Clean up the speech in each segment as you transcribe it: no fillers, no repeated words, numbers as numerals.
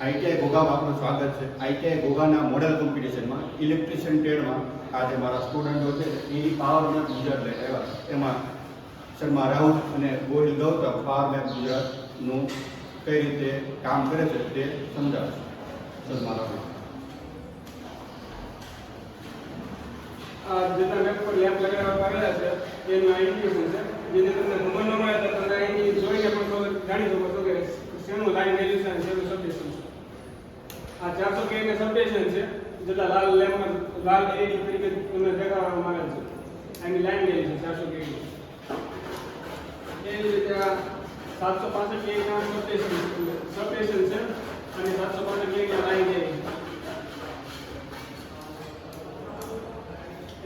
ITI ઘોઘામાં આપનું સ્વાગત છે. આઈટીઆઈ ઘોઘાના મોડેલ કોમ્પિટિશનમાં ઇલેક્ટ્રિશિયન ટ્રેડમાં આજે મારા સ્ટુડન્ટો છે એ પાવર મેપ ગુજરાત લઈને આવ્યા. એમાં શર્મા રાહુલ અને ગોહિલ ગૌતમ પાવર મેપ ગુજરાતનું કઈ રીતે કામ કરે છે તે સમજાવશે. શર્મા રાહુલ. આ જેટલા મેપ પર લેમ્પ લગાવવામાં આવેલા છે એનું ઇન્ડિકેશન છે, જેને તમને ખબર ન મળે તો તમે એની જોઈને પણ જાણી શકો છો કે શેનું લાઈન વેલ્યુ છે અને શેનું સબસ્ટેશન છે. આ 400 kV સબસ્ટેશન છે, જેટલા લાલ લેમ્પમાં લાલ એલઈડી તરીકે તમને દેખાડવામાં આવે છે. આની લાઈન વેલ્યુ છે 400 kV. એ જ રીતે આ 765 kV ના સબસ્ટેશન છે અને 765 kV ના લાઈન વેલ્યુ છે.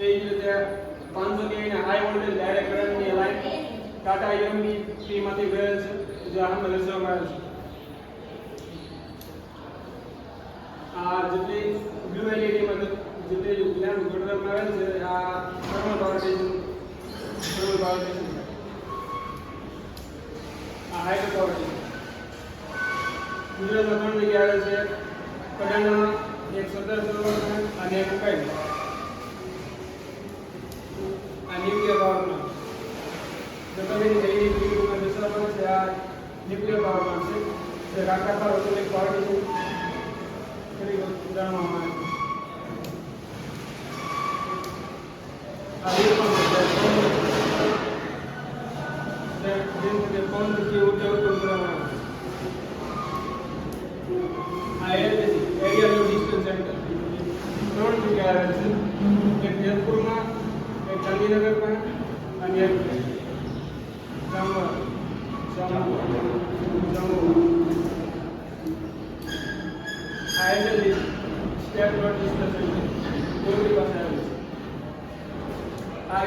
એ જ રીતે 500 kV ના હાઈ વોલ્ટેજ ડાયરેક્ટ કરંટની લાઈન ટાટા એમબી માંથી ગયેલ છે, જે આમાં દર્શાવવામાં આવેલ છે. આ જેટલી બ્લુ એલઈડી માં જેટલી લેમ્પ જોડવામાં આવેલ છે આ થર્મલ પાવર સ્ટેશન છે. આ હાઇડ્રો પાવર સ્ટેશન ગુજરાતમાં 3 જગ્યાએ આવેલ છે, કડાણામાં, એક સરદાર સરોવરમાં અને એક ઉકાઈમાં. આ ન્યુક્લિયર પાવર પ્લાન્ટ જો તમે એની વિડીયોમાં દર્શાવવામાં છે. આ ન્યુક્લિયર પાવર પ્લાન્ટ છે, જે રાકાપા ઓટોમેટિક પાવર સ્ટેશન તરીકે જાણવામાં આવે છે. આ વીજ પંપ છે, પંપથી ઉર્જા ઉત્પન્ન કરવામાં આવે છે. આ એરિયા લોજિસ્ટિક સેન્ટર 3 જગ્યાએ આવે છે, એક જેતપુરમાં, એક ગાંધીનગરમાં અને એક જામવા. આ એજન્સી સ્ટેટ લોજિસ્ટિક સેન્ટર પાસે આવે છે. આ